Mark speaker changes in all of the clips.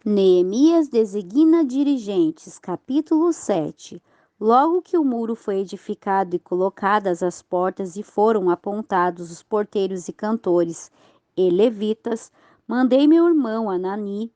Speaker 1: Neemias designa dirigentes, capítulo 7. Logo que o muro foi edificado e colocadas as portas e foram apontados os porteiros e cantores e levitas, mandei meu irmão Anani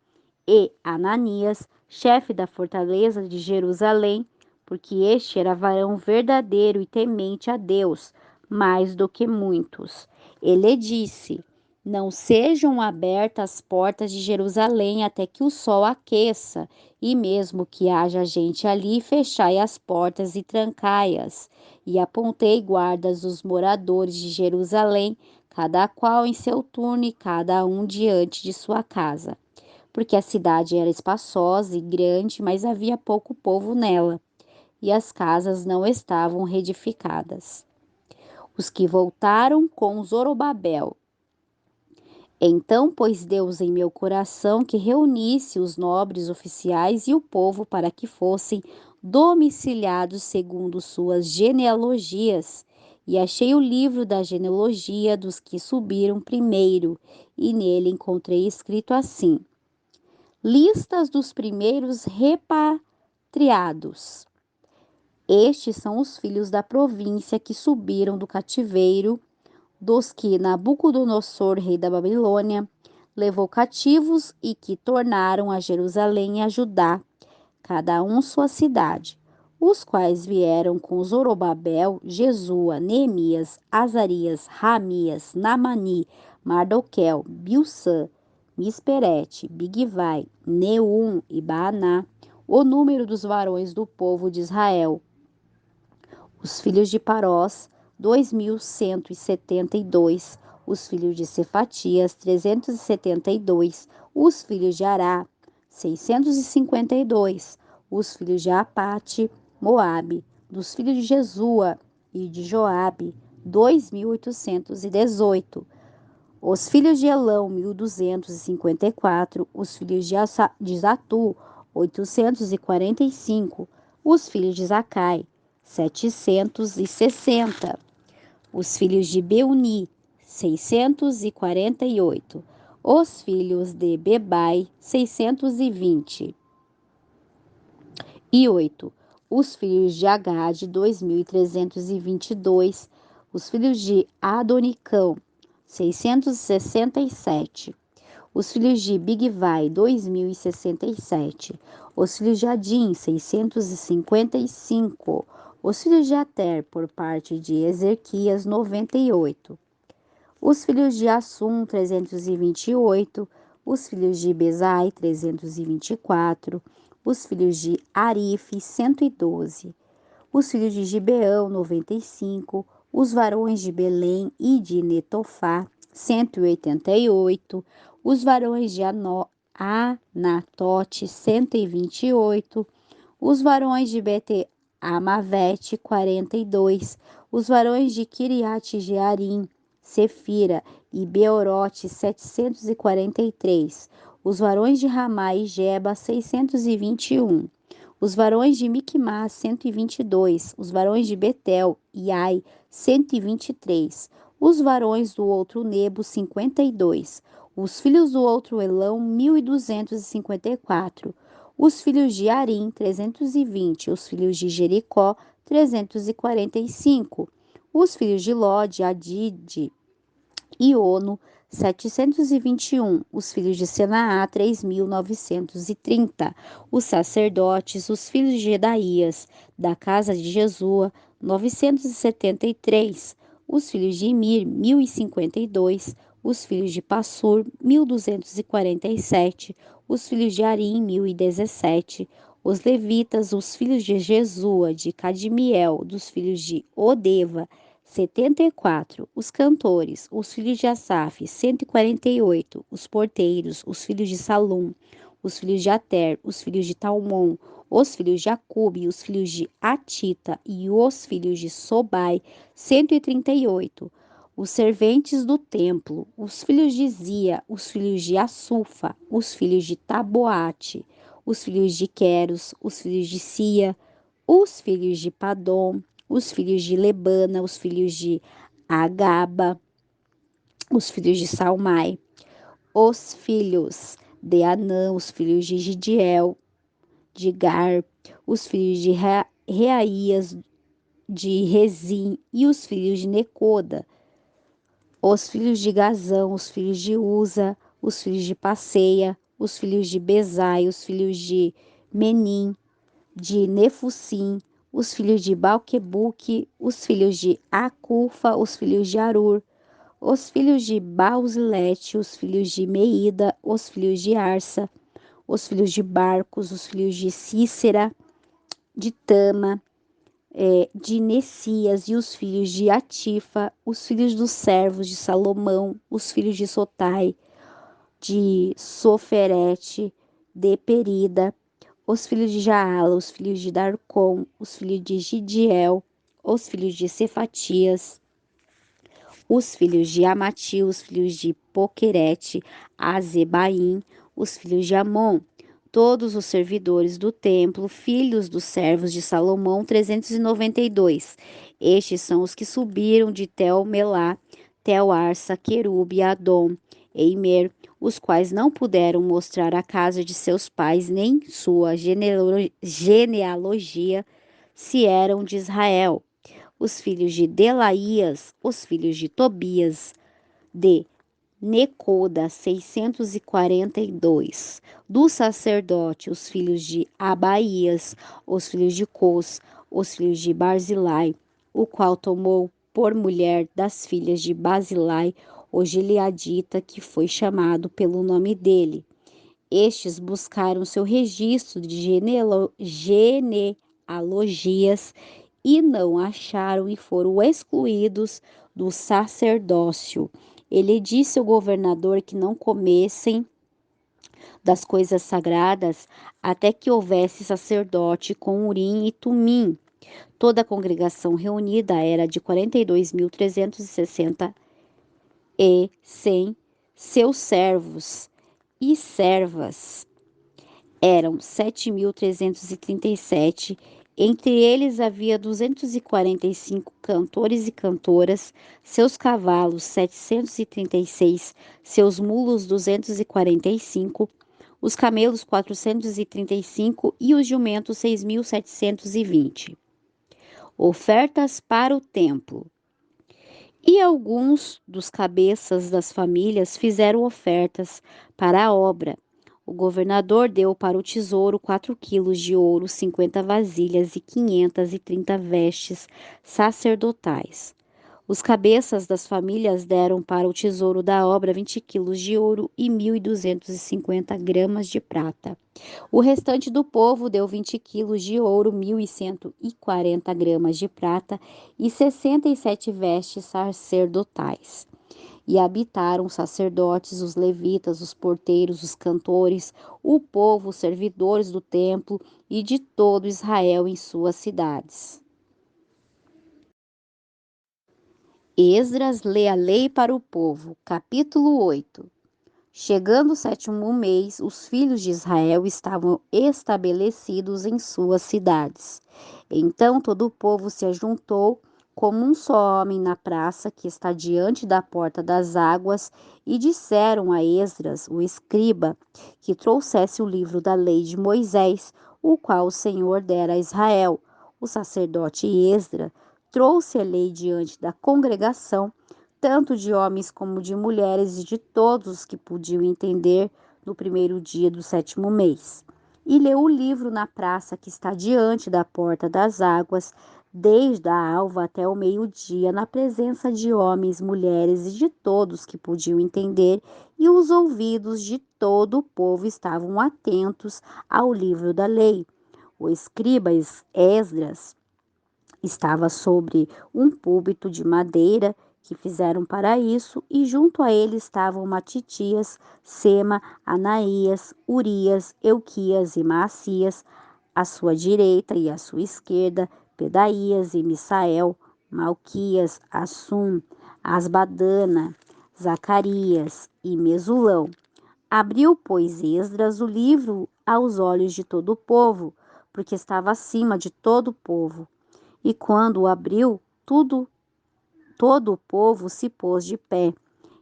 Speaker 1: e Ananias, chefe da fortaleza de Jerusalém, porque este era varão verdadeiro e temente a Deus, mais do que muitos. Ele disse: não sejam abertas as portas de Jerusalém até que o sol aqueça, e mesmo que haja gente ali, fechai as portas e trancai-as. E apontei guardas dos moradores de Jerusalém, cada qual em seu turno e cada um diante de sua casa. Porque a cidade era espaçosa e grande, mas havia pouco povo nela, e as casas não estavam reedificadas. Os que voltaram com Zorobabel. Então pôs Deus em meu coração que reunisse os nobres oficiais e o povo para que fossem domiciliados segundo suas genealogias. E achei o livro da genealogia dos que subiram primeiro, e nele encontrei escrito assim: listas dos primeiros repatriados. Estes são os filhos da província que subiram do cativeiro, dos que Nabucodonosor, rei da Babilônia, levou cativos e que tornaram a Jerusalém e a Judá, cada um sua cidade, os quais vieram com Zorobabel, Jesua, Neemias, Azarias, Ramias, Namani, Mardoquel, Bilsã, Misperete, Bigvai, Neum e Baaná, o número dos varões do povo de Israel. Os filhos de Parós, 2.172, os filhos de Cefatias, 372, os filhos de Ará, 652, os filhos de Apate, Moabe, dos filhos de Jesua e de Joabe, 2.818, os filhos de Elão, 1.254, os filhos de Zatu, 845, os filhos de Zacai, 760, os filhos de Beuni, 648, os filhos de Bebai, 620 e 8, os filhos de Agade, 2.322, os filhos de Adonicão, 667, os filhos de Bigvai, 2.067, os filhos de Adim, 655, os filhos de Ater, por parte de Ezequias, 98, os filhos de Assum, 328, os filhos de Bezai, 324, os filhos de Arife, 112, os filhos de Gibeão, 95, os varões de Belém e de Netofá, 188, os varões de Anatote, 128, os varões de Bete-Amavete, 42, os varões de Kiriat-Jearim, Sefira e Beorote, 743, os varões de Ramá e Geba, 621, os varões de Miquimás, 122, os varões de Betel e Ai, 123, os varões do outro Nebo, 52, os filhos do outro Elão, 1.254, os filhos de Arim, 320, os filhos de Jericó, 345, os filhos de Lode, Adide e Ono, 721, os filhos de Senaá, 3.930, os sacerdotes, os filhos de Jedaías, da casa de Jesua, 973, os filhos de Imir, 1.052, os filhos de Passur, 1.247, os filhos de Arim, 1.017, os levitas, os filhos de Jesua, de Cadmiel, dos filhos de Odeva, 74, os cantores, os filhos de Asaf, 148, os porteiros, os filhos de Salum, os filhos de Ater, os filhos de Talmon, os filhos de Acube, os filhos de Atita e os filhos de Sobai, 138, os serventes do templo, os filhos de Zia, os filhos de Assufa, os filhos de Taboate, os filhos de Queros, os filhos de Sia, os filhos de Padom, os filhos de Lebana, os filhos de Agaba, os filhos de Salmai, os filhos de Anã, os filhos de Gidiel, de Gar, os filhos de Reaías, de Rezim e os filhos de Necoda, os filhos de Gazão, os filhos de Uza, os filhos de Passeia, os filhos de Bezai, os filhos de Menim, de Nefusim, os filhos de Balquebuque, os filhos de Acufa, os filhos de Arur, os filhos de Bauzilete, os filhos de Meida, os filhos de Arsa, os filhos de Barcos, os filhos de Cícera, de Tama, de Nessias e os filhos de Atifa, os filhos dos servos de Salomão, os filhos de Sotai, de Soferete, de Perida, os filhos de Jaala, os filhos de Darcom, os filhos de Gidiel, os filhos de Cefatias, os filhos de Amati, os filhos de Poquerete, Azebaim, os filhos de Amon, todos os servidores do templo, filhos dos servos de Salomão, 392. Estes são os que subiram de Tel-Melá, Tel-Arsa, Querube, Adom, Eimer, os quais não puderam mostrar a casa de seus pais nem sua genealogia, se eram de Israel. Os filhos de Delaías, os filhos de Tobias, de Necoda, 642. Do sacerdote, os filhos de Abaías, os filhos de Cos, os filhos de Barzilai, o qual tomou por mulher das filhas de Barzilai, o gileadita, que foi chamado pelo nome dele. Estes buscaram seu registro de genealogias e não acharam e foram excluídos do sacerdócio. Ele disse ao governador que não comessem das coisas sagradas até que houvesse sacerdote com Urim e Tumim. Toda a congregação reunida era de 42.360 e 100 seus servos e servas. Eram 7.337. Entre eles havia 245 cantores e cantoras, seus cavalos 736, seus mulos 245, os camelos 435 e os jumentos 6.720. Ofertas para o templo. E alguns dos cabeças das famílias fizeram ofertas para a obra. O governador deu para o tesouro 4 quilos de ouro, 50 vasilhas e 530 vestes sacerdotais. Os cabeças das famílias deram para o tesouro da obra 20 quilos de ouro e 1.250 gramas de prata. O restante do povo deu 20 quilos de ouro, 1.140 gramas de prata e 67 vestes sacerdotais. E habitaram os sacerdotes, os levitas, os porteiros, os cantores, o povo, os servidores do templo e de todo Israel em suas cidades. Esdras lê a lei para o povo, capítulo 8. Chegando o 7º mês, os filhos de Israel estavam estabelecidos em suas cidades. Então todo o povo se ajuntou como um só homem na praça que está diante da porta das águas, e disseram a Esdras, o escriba, que trouxesse o livro da lei de Moisés, o qual o Senhor dera a Israel. O sacerdote Esdras trouxe a lei diante da congregação, tanto de homens como de mulheres e de todos os que podiam entender, no primeiro dia do 7º mês. E leu o livro na praça que está diante da porta das águas, desde a alva até o meio-dia, na presença de homens, mulheres e de todos que podiam entender, e os ouvidos de todo o povo estavam atentos ao livro da lei. O escriba Esdras estava sobre um púlpito de madeira que fizeram para isso, e junto a ele estavam Matitias, Sema, Anaías, Urias, Euquias e Maacias, à sua direita e à sua esquerda, Pedaías e Misael, Malquias, Assum, Asbadana, Zacarias e Mesulão. Abriu, pois, Esdras o livro aos olhos de todo o povo, porque estava acima de todo o povo. E quando o abriu, todo o povo se pôs de pé.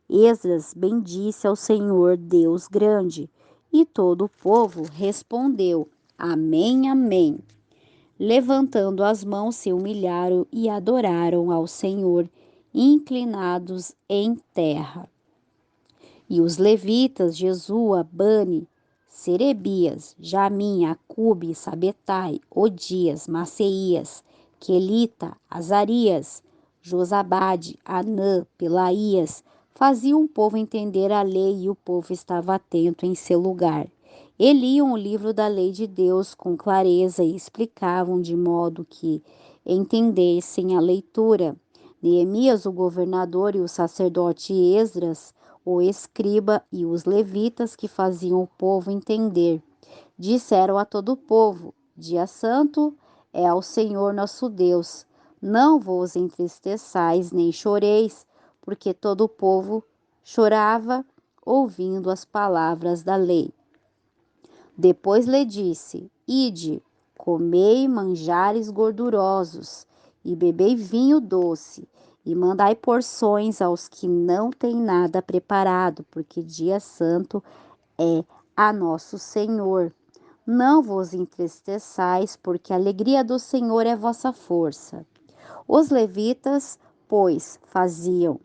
Speaker 1: Esdras bendisse ao Senhor Deus grande, E todo o povo respondeu: Amém, amém. Levantando as mãos, se humilharam e adoraram ao Senhor, inclinados em terra. E os levitas, Jesua, Bani, Serebias, Jamim, Acube, Sabetai, Odias, Maceias, Quelita, Azarias, Josabade, Anã, Pelaías, faziam o povo entender a lei e o povo estava atento em seu lugar. E liam o livro da lei de Deus com clareza e explicavam de modo que entendessem a leitura. Neemias, o governador, e o sacerdote Esdras, o escriba e os levitas que faziam o povo entender. Disseram a todo o povo: Dia santo é ao Senhor nosso Deus. Não vos entristeçais nem choreis, porque todo o povo chorava ouvindo as palavras da lei. Depois lhe disse: Ide, comei manjares gordurosos, e bebei vinho doce, e mandai porções aos que não têm nada preparado, porque dia santo é a nosso Senhor. Não vos entristeçais, porque a alegria do Senhor é vossa força. Os levitas, pois, faziam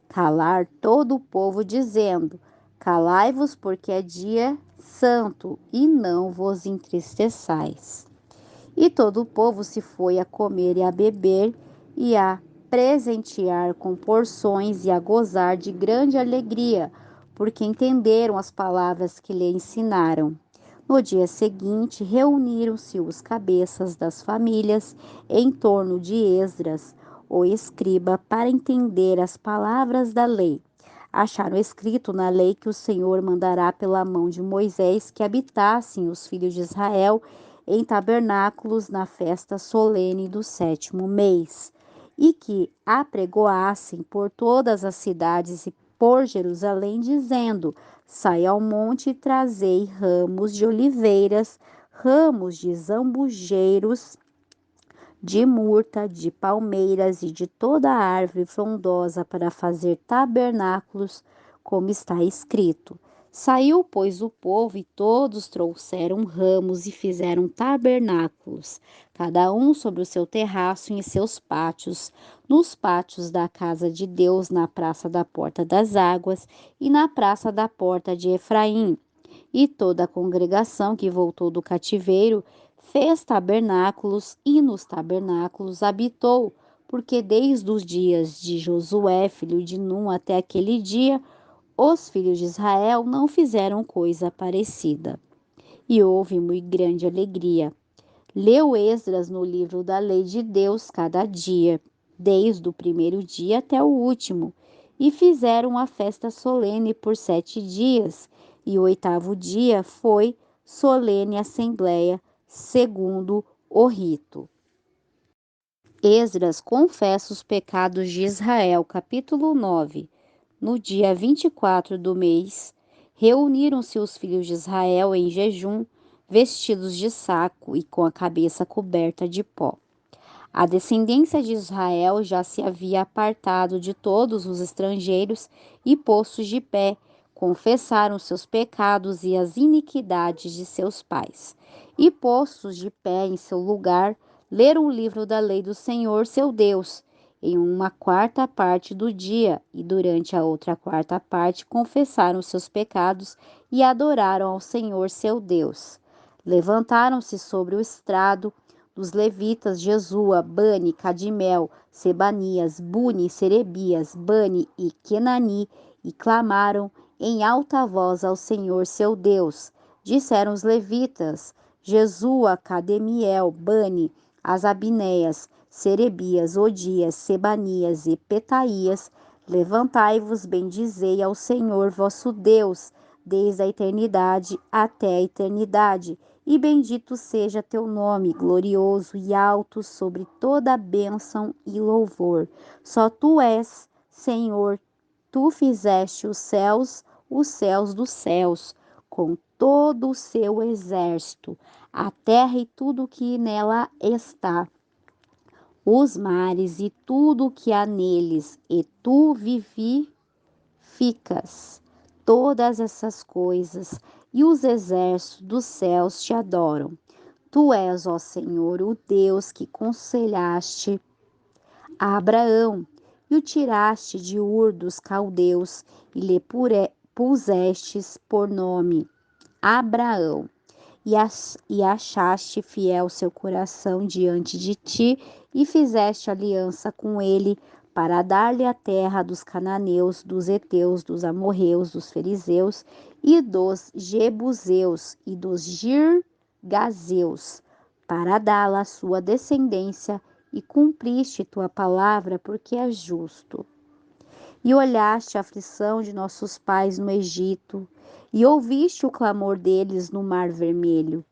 Speaker 1: calar todo o povo, dizendo: Calai-vos, porque é dia santo, e não vos entristeçais. E todo o povo se foi a comer e a beber, e a presentear com porções e a gozar de grande alegria, porque entenderam as palavras que lhe ensinaram. No dia seguinte, reuniram-se os cabeças das famílias em torno de Esdras, o escriba, para entender as palavras da lei. Acharam escrito na lei que o Senhor mandará pela mão de Moisés que habitassem os filhos de Israel em tabernáculos na festa solene do 7º mês, e que apregoassem por todas as cidades e por Jerusalém, dizendo: Sai ao monte e trazei ramos de oliveiras, ramos de zambujeiros, de murta, de palmeiras e de toda árvore frondosa para fazer tabernáculos, como está escrito. Saiu, pois, o povo e todos trouxeram ramos e fizeram tabernáculos, cada um sobre o seu terraço em seus pátios, nos pátios da casa de Deus, na praça da Porta das Águas e na praça da Porta de Efraim. E toda a congregação que voltou do cativeiro fez tabernáculos e nos tabernáculos habitou, porque desde os dias de Josué, filho de Num, até aquele dia, os filhos de Israel não fizeram coisa parecida. E houve muito grande alegria. Leu Esdras no livro da lei de Deus cada dia, desde o primeiro dia até o último, e fizeram uma festa solene por 7 dias, e o 8º dia foi solene assembleia, segundo o rito. Esdras confessa os pecados de Israel, capítulo 9. No dia 24 do mês, reuniram-se os filhos de Israel em jejum, vestidos de saco e com a cabeça coberta de pó. A descendência de Israel já se havia apartado de todos os estrangeiros e postos de pé, confessaram seus pecados e as iniquidades de seus pais. E postos de pé em seu lugar, leram o livro da lei do Senhor, seu Deus, em uma quarta parte do dia, e durante a outra quarta parte confessaram seus pecados e adoraram ao Senhor, seu Deus. Levantaram-se sobre o estrado dos levitas Jesua, Bani, Cadimel, Sebanias, Buni, Serebias, Bani e Kenani, e clamaram em alta voz ao Senhor seu Deus. Disseram os levitas, Jesua, Cademiel, Bani, Asabinéias, Serebias, Odias, Sebanias e Petaías, levantai-vos, bendizei ao Senhor vosso Deus, desde a eternidade até a eternidade, e bendito seja teu nome, glorioso e alto sobre toda a bênção e louvor. Só tu és, Senhor, tu fizeste os céus dos céus, com todo o seu exército, a terra e tudo que nela está, os mares e tudo o que há neles, e tu vivificas todas essas coisas, e os exércitos dos céus te adoram. Tu és, ó Senhor, o Deus que conselhaste a Abraão e o tiraste de Ur dos caldeus e lhe pusestes por nome Abraão e achaste fiel seu coração diante de ti e fizeste aliança com ele para dar-lhe a terra dos cananeus, dos heteus, dos amorreus, dos fariseus e dos jebuseus e dos girgazeus, para dá-la à sua descendência, e cumpriste tua palavra, porque é justo. E olhaste a aflição de nossos pais no Egito, e ouviste o clamor deles no Mar Vermelho,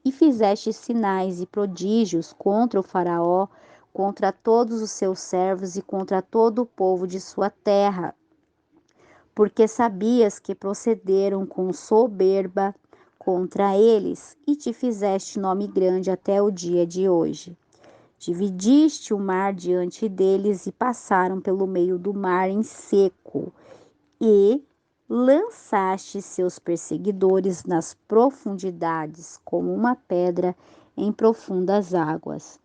Speaker 1: e fizeste sinais e prodígios contra o Faraó, contra todos os seus servos e contra todo o povo de sua terra, porque sabias que procederam com soberba contra eles, e te fizeste nome grande até o dia de hoje. Dividiste o mar diante deles e passaram pelo meio do mar em seco, e lançaste seus perseguidores nas profundidades, como uma pedra em profundas águas.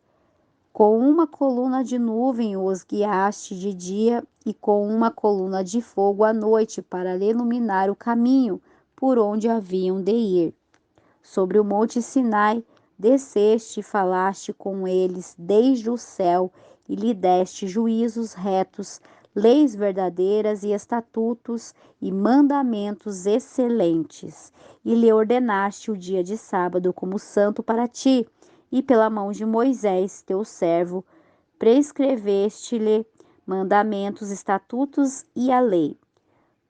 Speaker 1: Com uma coluna de nuvem os guiaste de dia e com uma coluna de fogo à noite para iluminar o caminho por onde haviam de ir. Sobre o monte Sinai desceste e falaste com eles desde o céu e lhe deste juízos retos, leis verdadeiras e estatutos e mandamentos excelentes. E lhe ordenaste o dia de sábado como santo para ti, e pela mão de Moisés, teu servo, prescreveste-lhe mandamentos, estatutos e a lei.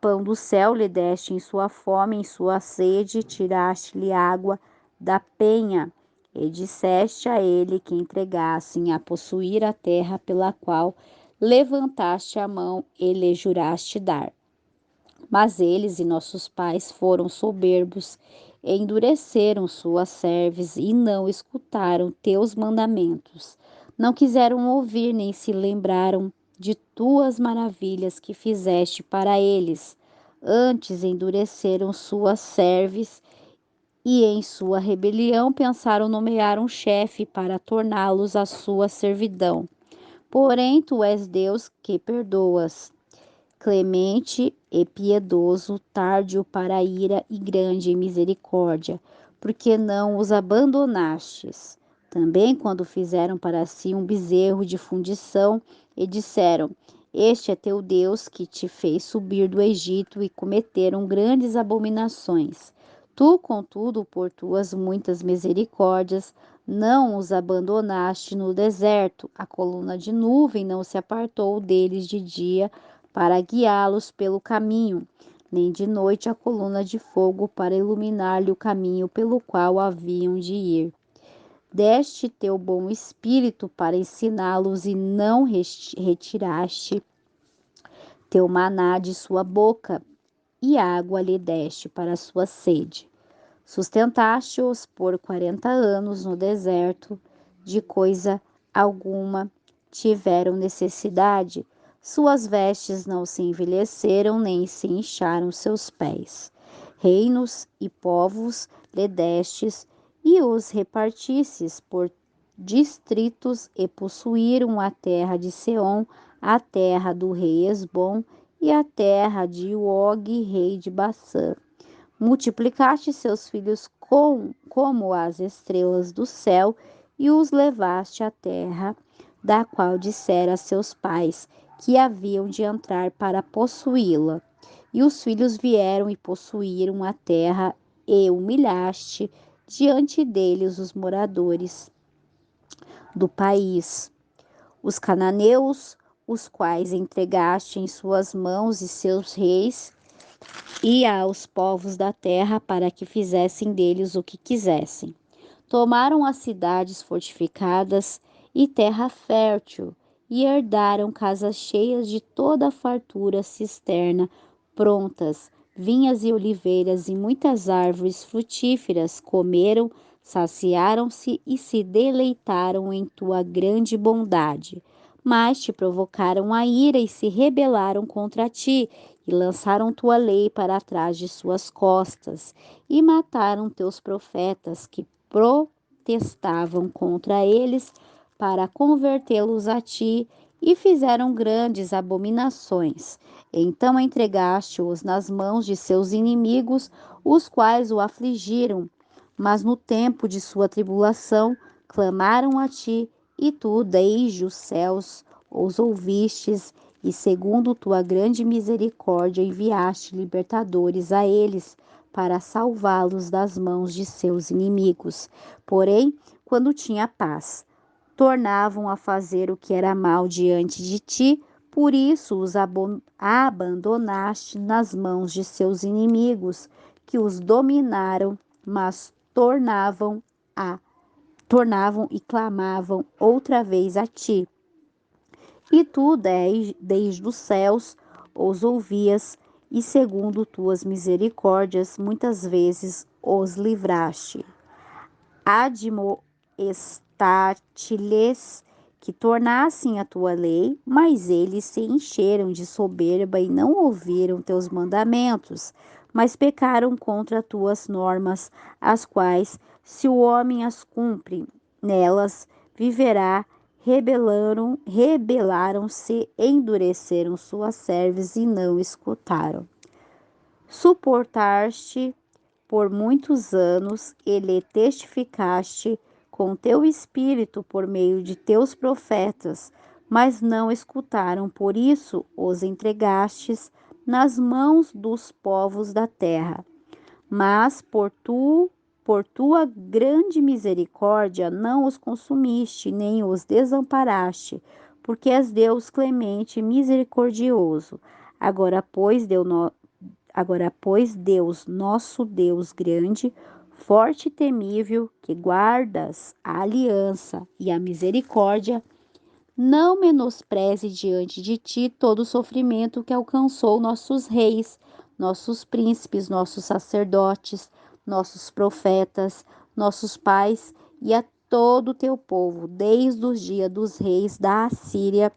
Speaker 1: Pão do céu lhe deste em sua fome, em sua sede, tiraste-lhe água da penha, e disseste a ele que entregassem a possuir a terra pela qual levantaste a mão e lhe juraste dar. Mas eles e nossos pais foram soberbos, e endureceram suas cerviz e não escutaram teus mandamentos. Não quiseram ouvir nem se lembraram de tuas maravilhas que fizeste para eles. Antes endureceram suas cerviz e em sua rebelião pensaram nomear um chefe para torná-los à sua servidão. Porém, tu és Deus que perdoas, clemente e piedoso, tardio para a ira e grande em misericórdia, porque não os abandonastes. Também quando fizeram para si um bezerro de fundição e disseram: Este é teu Deus que te fez subir do Egito, e cometeram grandes abominações. Tu, contudo, por tuas muitas misericórdias, não os abandonaste no deserto. A coluna de nuvem não se apartou deles de dia, para guiá-los pelo caminho, nem de noite a coluna de fogo para iluminar-lhe o caminho pelo qual haviam de ir. Deste teu bom espírito para ensiná-los e não retiraste teu maná de sua boca, e água lhe deste para a sua sede. Sustentaste-os por 40 anos no deserto, de coisa alguma tiveram necessidade. Suas vestes não se envelheceram, nem se incharam seus pés. Reinos e povos lhe destes, e os repartistes por distritos, e possuíram a terra de Seom, a terra do rei Esbom, e a terra de Og, rei de Baçã. Multiplicaste seus filhos como as estrelas do céu, e os levaste à terra, da qual dissera a seus pais que haviam de entrar para possuí-la. E os filhos vieram e possuíram a terra, e humilhaste diante deles os moradores do país, os cananeus, os quais entregaste em suas mãos e seus reis, e aos povos da terra para que fizessem deles o que quisessem. Tomaram as cidades fortificadas e terra fértil, e herdaram casas cheias de toda a fartura, cisterna prontas, vinhas e oliveiras e muitas árvores frutíferas. Comeram, saciaram-se e se deleitaram em tua grande bondade. Mas te provocaram a ira e se rebelaram contra ti, e lançaram tua lei para trás de suas costas, e mataram teus profetas que protestavam contra eles para convertê-los a ti, e fizeram grandes abominações. Então entregaste-os nas mãos de seus inimigos, os quais o afligiram. Mas no tempo de sua tribulação clamaram a ti, e tu, desde os céus, os ouvistes, e segundo tua grande misericórdia enviaste libertadores a eles, para salvá-los das mãos de seus inimigos. Porém, quando tinha paz, tornavam a fazer o que era mal diante de ti, por isso os abandonaste nas mãos de seus inimigos, que os dominaram, mas tornavam e clamavam outra vez a ti. E tu, desde os céus, os ouvias, e segundo tuas misericórdias, muitas vezes os livraste. Admoestaste-lhes que tornassem a tua lei, mas eles se encheram de soberba e não ouviram teus mandamentos, mas pecaram contra tuas normas, as quais, se o homem as cumpre, nelas viverá. Rebelaram-se, endureceram suas cerves e não escutaram. Suportaste por muitos anos e lhe testificaste com teu espírito por meio de teus profetas, mas não escutaram, por isso os entregastes nas mãos dos povos da terra. Mas por tua grande misericórdia não os consumiste, nem os desamparaste, porque és Deus clemente e misericordioso. Agora, pois, Deus, nosso Deus grande, forte e temível, que guardas a aliança e a misericórdia, não menospreze diante de ti todo o sofrimento que alcançou nossos reis, nossos príncipes, nossos sacerdotes, nossos profetas, nossos pais e a todo o teu povo, desde os dias dos reis da Assíria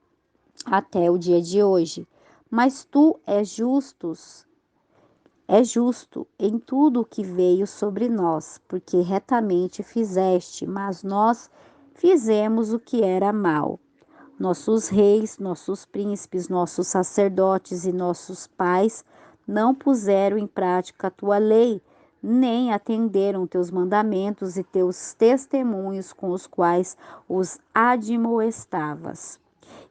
Speaker 1: até o dia de hoje. Mas tu é justo em tudo o que veio sobre nós, porque retamente fizeste, mas nós fizemos o que era mal. Nossos reis, nossos príncipes, nossos sacerdotes e nossos pais não puseram em prática a tua lei, nem atenderam teus mandamentos e teus testemunhos com os quais os admoestavas.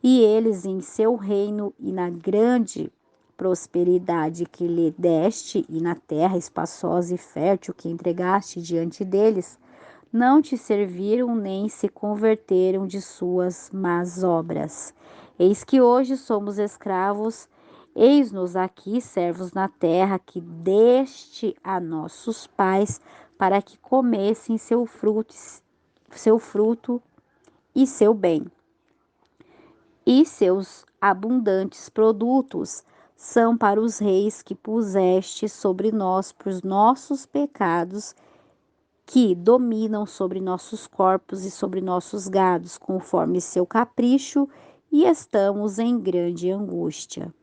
Speaker 1: E eles, em seu reino e na grande prosperidade que lhe deste, e na terra espaçosa e fértil que entregaste diante deles, não te serviram nem se converteram de suas más obras. Eis que hoje somos escravos, eis-nos aqui servos na terra que deste a nossos pais, para que comessem seu fruto e seu bem. E seus abundantes produtos são para os reis que puseste sobre nós por nossos pecados, que dominam sobre nossos corpos e sobre nossos gados, conforme seu capricho, e estamos em grande angústia.